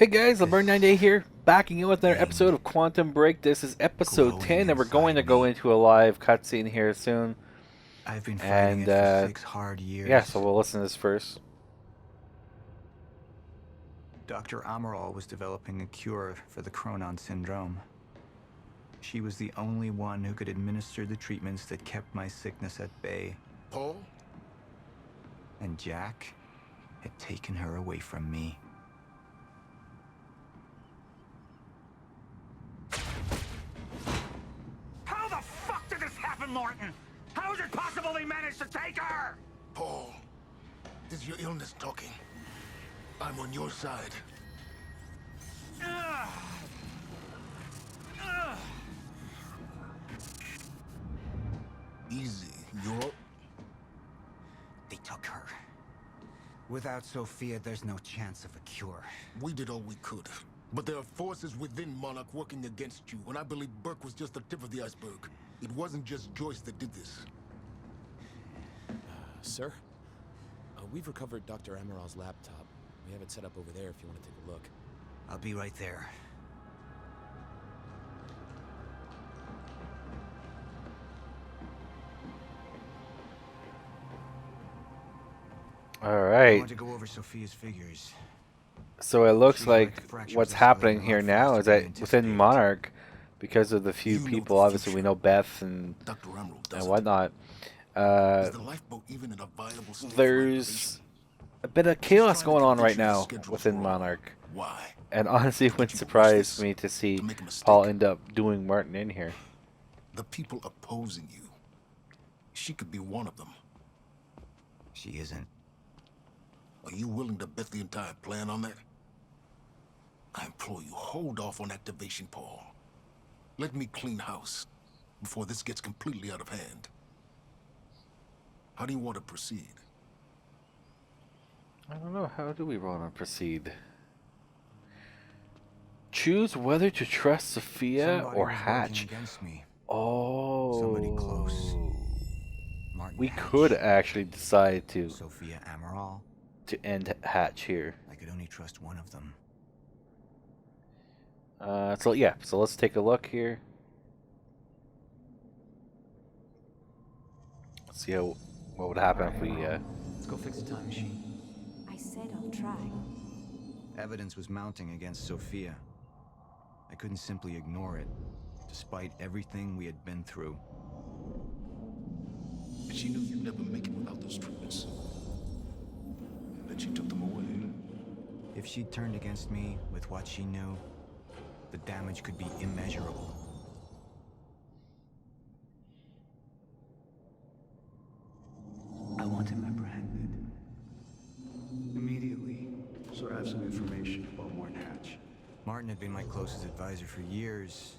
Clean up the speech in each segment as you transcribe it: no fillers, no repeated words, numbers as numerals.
Hey guys, LeBurn9Day here, backing in with another episode of Quantum Break. This is episode 10, and we're going to go into a live cutscene here soon. I've been fighting And, it for 6 hard years. yeah, so we'll listen to this first. Dr. Amaral was developing a cure for the Chronon syndrome. She was the only one who could administer the treatments that kept my sickness at bay. Paul? And Jack had taken her away from me. How the fuck did this happen, Martin? How is it possible they managed to take her? Paul, this is your illness talking. I'm on your side. Ugh. Ugh. Easy. You're... They took her. Without Sophia, there's no chance of a cure. We did all we could. But there are forces within Monarch working against you, and I believe Burke was just the tip of the iceberg. It wasn't just Joyce that did this. Sir? We've recovered Dr. Amaral's laptop. We have it set up over there if you want to take a look. I'll be right there. I Alright, want to go over Sophia's figures. so it looks She's like like fractures what's are happening spreading here a lot now faster is than that within anticipated. Monarch, because of the few You know people, the obviously we future. know Beth and Dr. Amaral and doesn't. whatnot, Is the lifeboat even in a viable state for there's activation? a bit of She's chaos trying to going on convince right you the now schedule's within wrong. Monarch. Why? And honestly, it wouldn't you surprise watch me to see to make a mistake? Paul end up doing Martin in here. The people opposing you. She could be one of them. She isn't. Are you willing to bet the entire plan on that? I implore you, hold off on activation, Paul. Let me clean house before this gets completely out of hand. How do you want to proceed? I don't know. How do we want to proceed? Choose whether to trust Sophia Somebody or was working Hatch. against me. Oh. Somebody close. Martin We Hatch, could actually decide to Sophia Amaral. end Hatch here. I could only trust one of them. So yeah. So let's take a look here. Let's see what would happen if we. Let's go fix the time machine. I said I'll try. Evidence was mounting against Sophia. I couldn't simply ignore it, despite everything we had been through. And she knew you'd never make it without those treatments. And then she took them away. If she'd turned against me with what she knew, the damage could be immeasurable. I want him apprehended. Immediately, so I have some information about Martin Hatch. Martin had been my closest advisor for years.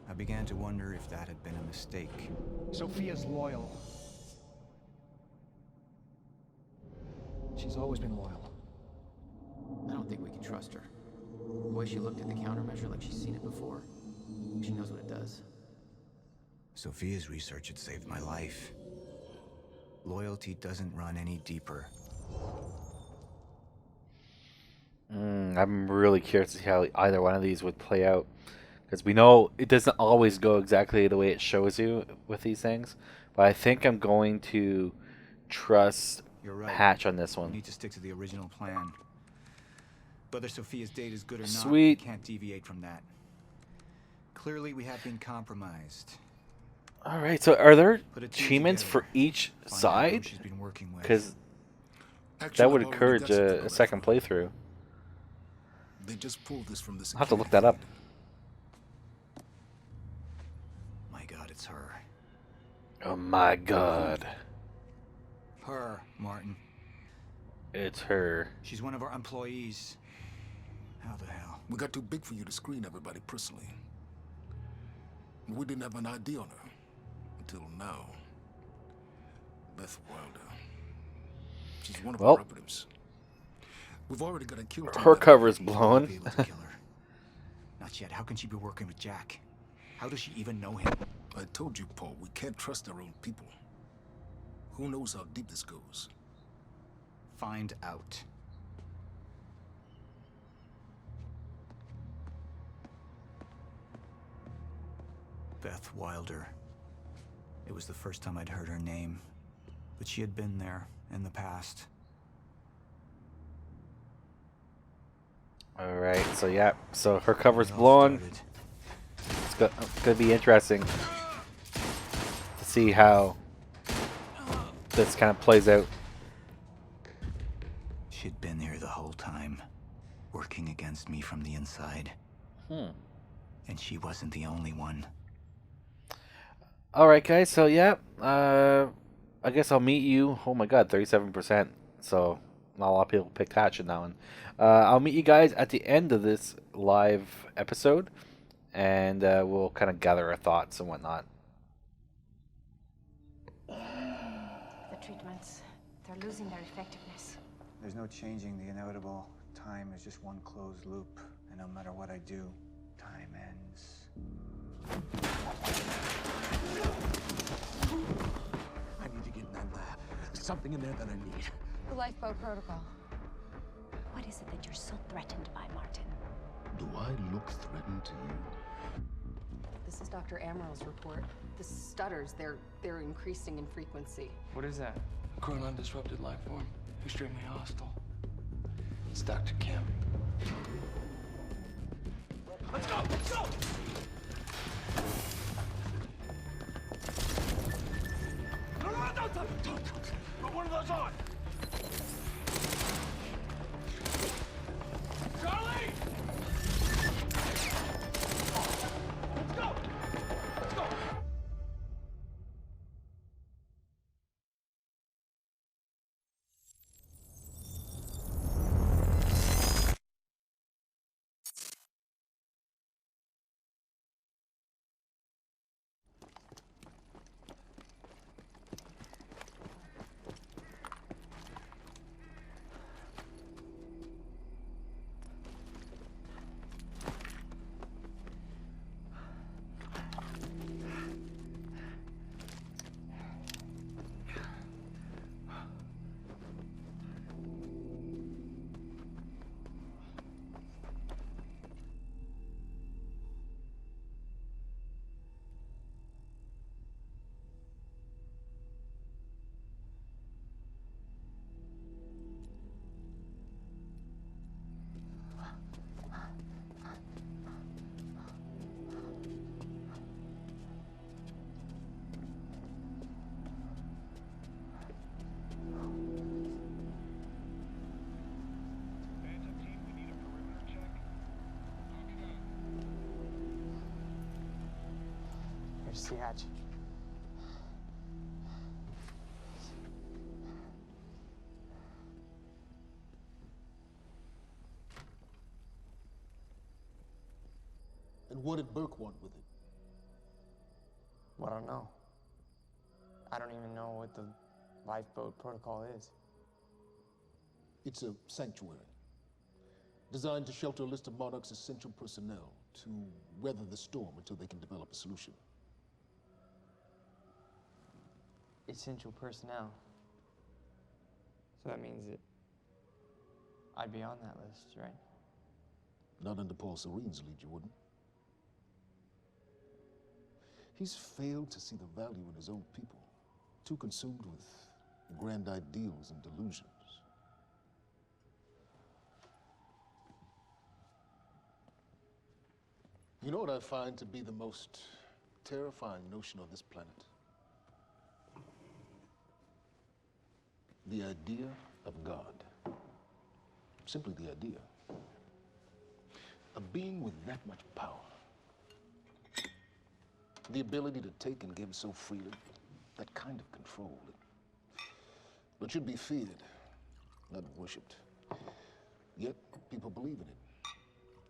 I began to wonder if that had been a mistake. Sophia's loyal. She's always been loyal. I don't think we can trust her. The way she looked at the countermeasure like she's seen it before. She knows what it does. Sophia's research had saved my life. Loyalty doesn't run any deeper. I'm really curious to see how either one of these would play out, because we know it doesn't always go exactly the way it shows you with these things. But I think I'm going to trust You're right. Hatch on this We one. need to stick to the original plan. Whether Sophia's date is good or not, we Sweet. can't deviate from that. Clearly, we have been compromised. All right. So are there Put a team achievements together. for each Find out who side? she's been working with. Because Actually, that would I've already encourage got something a on second that front. playthrough. They just pulled this from the I'll have to look security that up. feed. My God, it's her. Oh my God, Her, Martin. it's her. She's one of our employees. How the hell? We got too big for you to screen everybody personally. We didn't have an ID on her. Until now. Beth Wilder. She's one of Well, our operatives. We've already got a kill team. Her cover's We'll be blown. able to kill her. Not yet. How can she be working with Jack? How does she even know him? I told you, Paul, we can't trust our own people. Who knows how deep this goes? Find out. Beth Wilder. It was the first time I'd heard her name, but she had been there in the past. All right, so yeah, so her cover's It all blown. started. It's gonna be interesting to see how this kind of plays out. She'd been here the whole time, working against me from the inside. And she wasn't the only one. All right, guys. So yeah, I guess I'll meet you. Oh my God, 37%. So not a lot of people picked Hatch in that one. I'll meet you guys at the end of this live episode, and we'll kind of gather our thoughts and whatnot. The treatments, they're losing their effectiveness. There's no changing the inevitable. Time is just one closed loop, and no matter what I do, time ends. I need to get in that lab. There's something in there that I need. The lifeboat protocol. What is it that you're so threatened by, Martin? Do I look threatened to you? This is Dr. Amaril's report. The stutters, they're increasing in frequency. What is that? Chronon disrupted life form. Extremely hostile. It's Dr. Kim. Let's go! Let's go! No, don't. Put one of those on! Charlie! Let's go! Let's go! Here's the hatch. And what did Burke want with it? Well, I don't know. I don't even know what the lifeboat protocol is. It's a sanctuary. Designed to shelter a list of Monarch's essential personnel to weather the storm until they can develop a solution. Essential personnel. So that means that I'd be on that list, right? Not under Paul Serene's lead, you wouldn't. He's failed to see the value in his own people. Too consumed with grand ideals and delusions. You know what I find to be the most terrifying notion on this planet? The idea of God. Simply the idea. A being with that much power. The ability to take and give so freely. That kind of control. But should be feared, not worshipped. Yet people believe in it.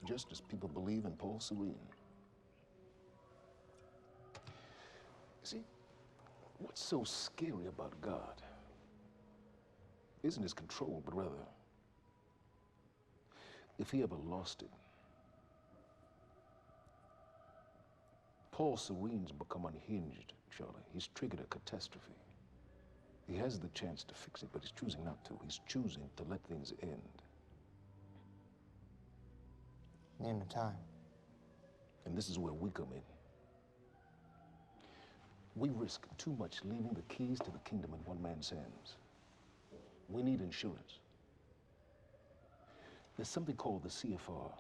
Just as people believe in Paul Serene. See, what's so scary about God isn't his control, but rather, if he ever lost it. Paul Serene's become unhinged, Charlie. He's triggered a catastrophe. He has the chance to fix it, but he's choosing not to. He's choosing to let things end. The end of time. And this is where we come in. We risk too much leaving the keys to the kingdom in one man's hands. We need insurance. There's something called the CFR.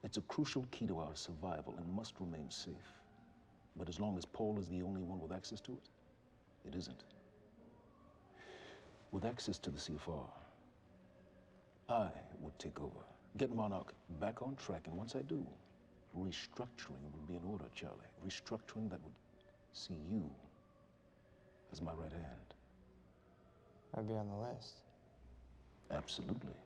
It's a crucial key to our survival and must remain safe. But as long as Paul is the only one with access to it, it isn't. With access to the CFR, I would take over, get Monarch back on track, and once I do, restructuring would be in order, Charlie. Restructuring that would see you as my right hand. I'd be on the list. Absolutely.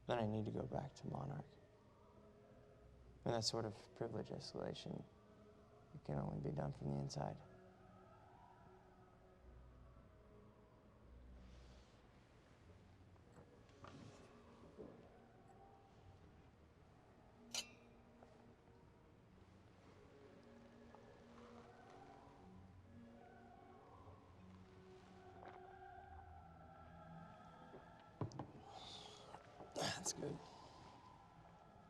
Then I need to go back to Monarch. And that sort of privilege escalation, it can only be done from the inside. That's good.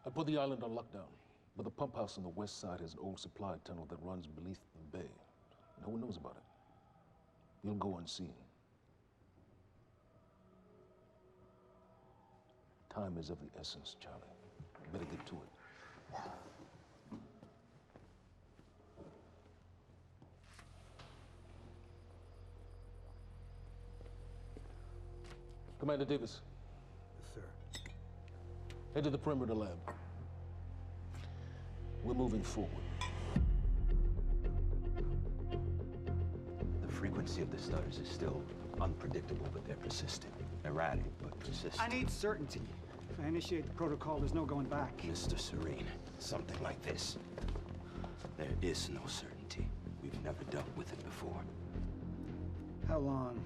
I put the island on lockdown, but the pump house on the west side has an old supply tunnel that runs beneath the bay. No one knows about it. You'll go unseen. Time is of the essence, Charlie. Better get to it. Commander Davis. Yes, sir. Head to the perimeter lab. We're moving forward. The frequency of the stutters is still unpredictable, but they're persistent. Erratic, but persistent. I need certainty. If I initiate the protocol, there's no going back. Mr. Serene, something like this. There is no certainty. We've never dealt with it before. How long?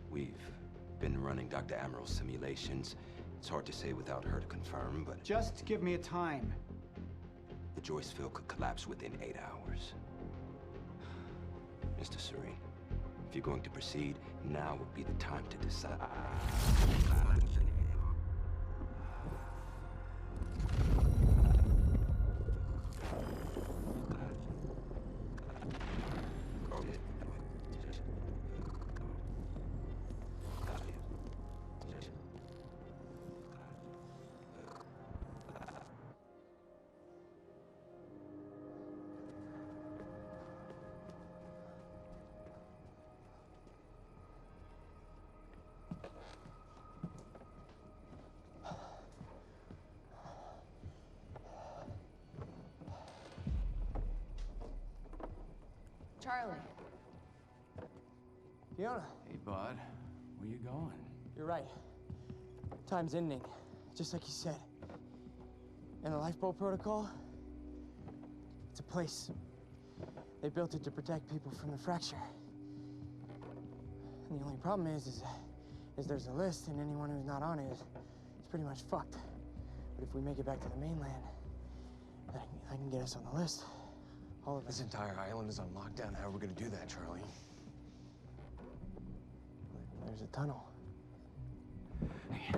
We've been running Dr. Amaril's simulations. It's hard to say without her to confirm, but... Just give me a time. The Joyce field could collapse within 8 hours. Mr. Serene, if you're going to proceed, now would be the time to decide. Charlie. Fiona. Hey, bud. Where you going? You're right. Time's ending, just like you said. And the lifeboat protocol? It's a place. They built it to protect people from the fracture. And the only problem is there's a list, and anyone who's not on it is pretty much fucked. But if we make it back to the mainland, I can get us on the list. All of us. This entire island is on lockdown. How are we gonna do that, Charlie? There's a tunnel. Hey,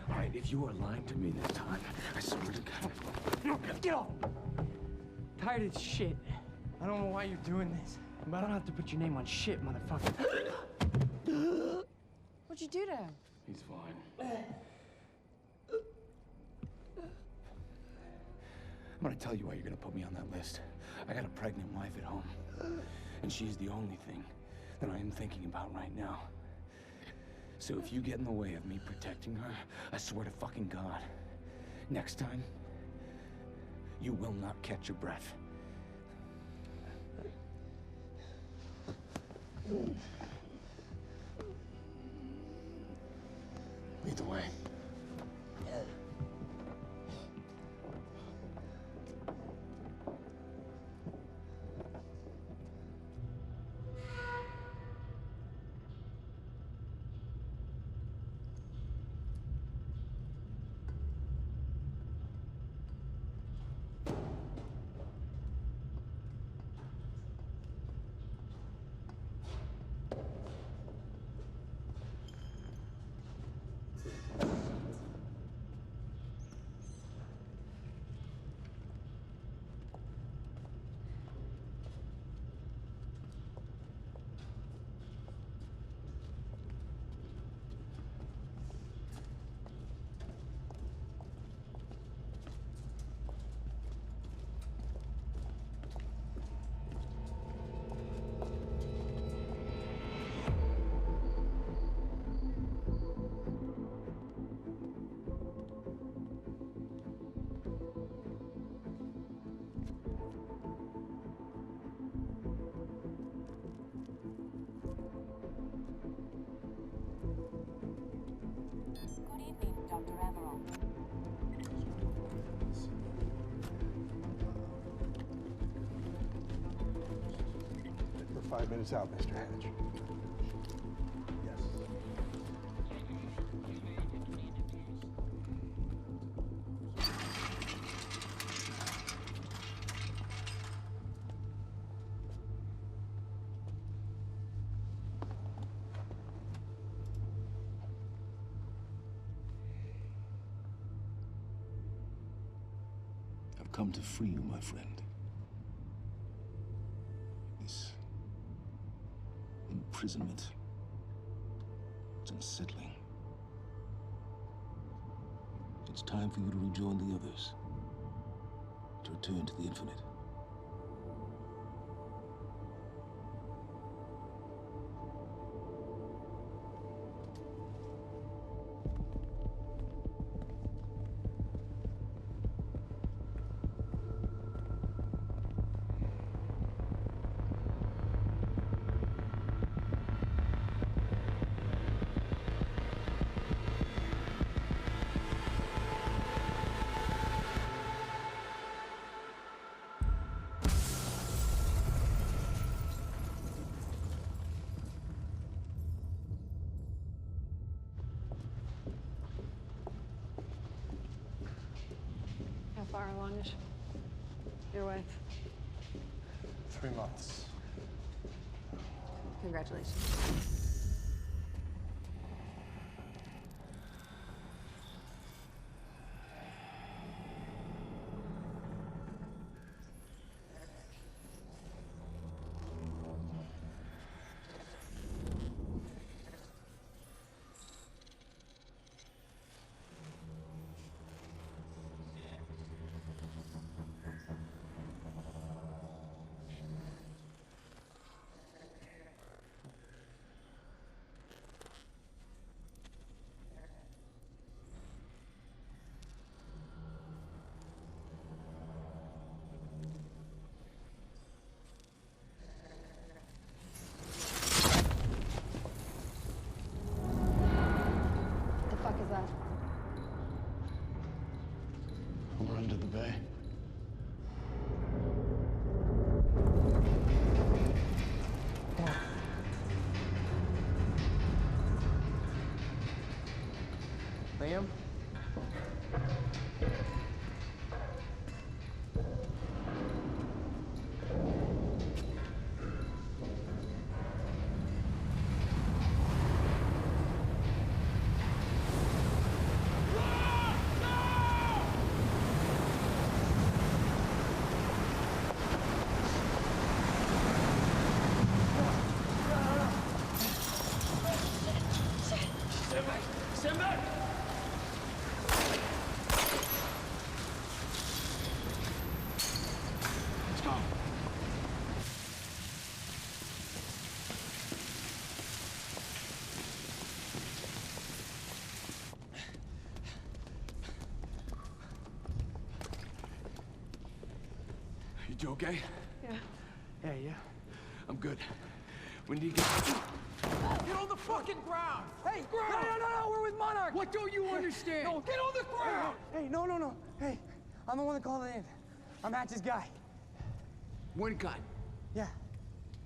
all right, if you are lying to me this time, I swear to God. Get off! Tired of this shit. I don't know why you're doing this, but I don't have to put your name on shit, motherfucker. What'd you do to him? He's fine. I'm gonna tell you why you're gonna put me on that list. I got a pregnant wife at home, and she's the only thing that I am thinking about right now. So if you get in the way of me protecting her, I swear to fucking God, next time, you will not catch your breath. Lead the way. Dr. Amaral. We're 5 minutes out, Mr. Hatch. Yes. I've come to free you, my friend. This imprisonment, it's unsettling. It's time for you to rejoin the others, to return to the infinite. How far along is your wife? 3 months. Congratulations. The fuck is that? We're under the bay. Liam? Stand back! Stand back! Let's go. You two okay? Yeah. Yeah. I'm good. We need to get... Get on the fucking ground! Hey, no, we're with Monarch! What don't you understand? No, get on the ground! Hey, no. Hey, I'm the one that called it in. I'm Hatch's guy. One gun. Yeah,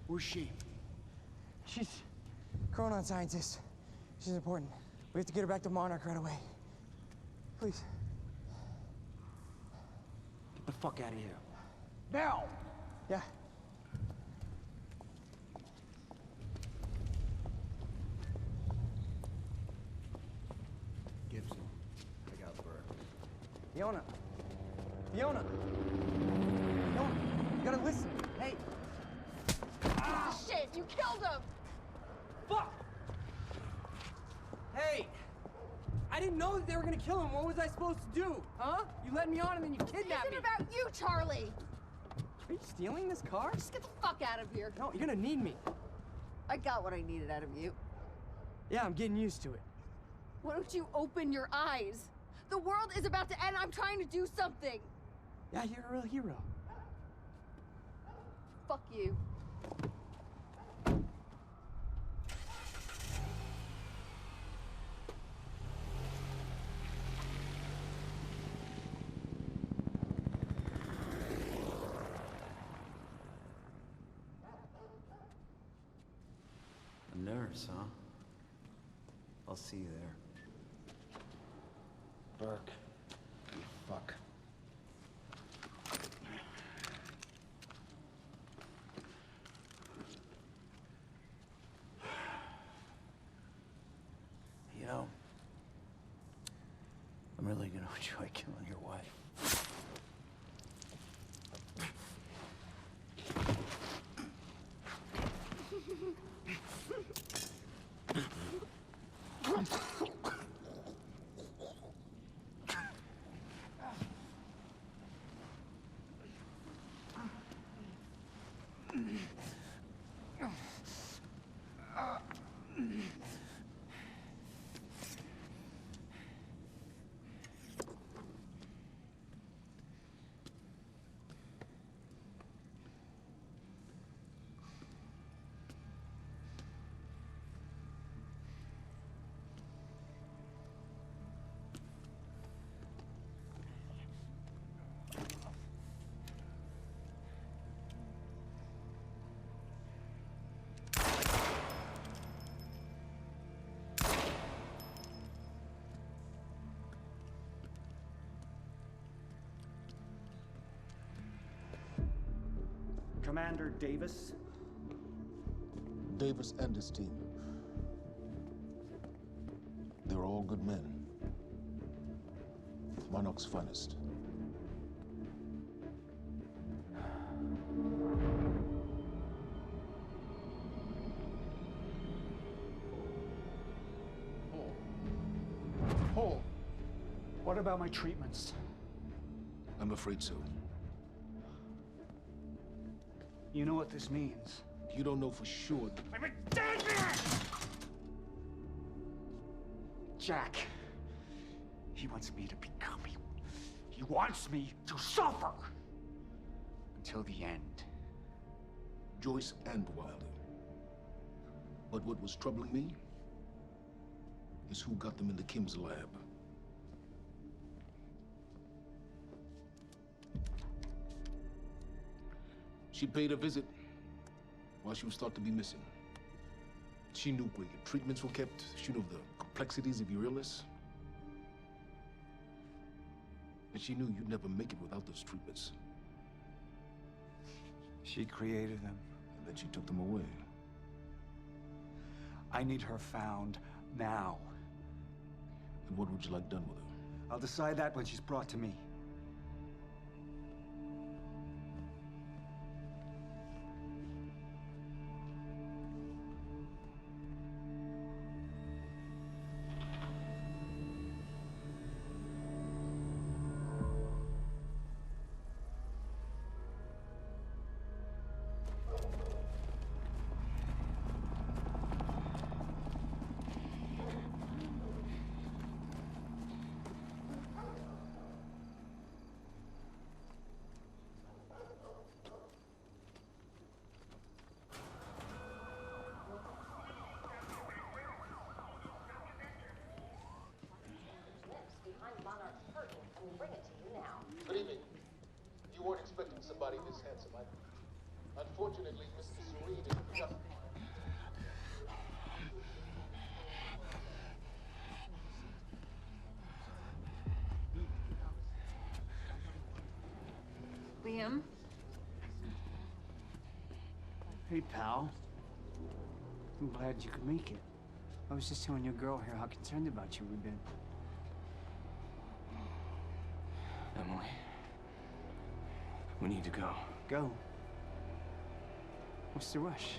Where's she? she's Chronon scientist. She's important. We have to get her back to Monarch right away. Please. Get the fuck out of here. Now! Yeah. Gibson, I got Burke. Fiona, you gotta listen. Hey. Shit, you killed him! Fuck! Hey! I didn't know that they were gonna kill him. What was I supposed to do? Huh? You led me on and then you kidnapped me. This isn't about you, Charlie! Are you stealing this car? Just get the fuck out of here. No, you're gonna need me. I got what I needed out of you. Yeah, I'm getting used to it. Why don't you open your eyes? The world is about to end. I'm trying to do something. Yeah, you're a real hero. Fuck you. nurse, huh? I'll see you there. Burke. You fuck. You know, I'm really gonna enjoy killing your wife. Commander Davis? Davis and his team. They were all good men. Monarch's finest. Paul, what about my treatments? I'm afraid so. You know what this means? You don't know for sure. I'm a dead man! Jack. He wants me to become you. He wants me to suffer. Until the end. Joyce and Wilder. But what was troubling me is who got them into Kim's lab. She paid a visit while she was thought to be missing. She knew where your treatments were kept. She knew the complexities of your illness. And she knew you'd never make it without those treatments. She created them. And then she took them away. I need her found now. And what would you like done with her? I'll decide that when she's brought to me. Good evening. You weren't expecting somebody this handsome, unfortunately, Mr. Serene is just... Liam? Hey, pal. I'm glad you could make it. I was just telling your girl here how concerned about you we've been. Emily, we need to go. Go? What's the rush?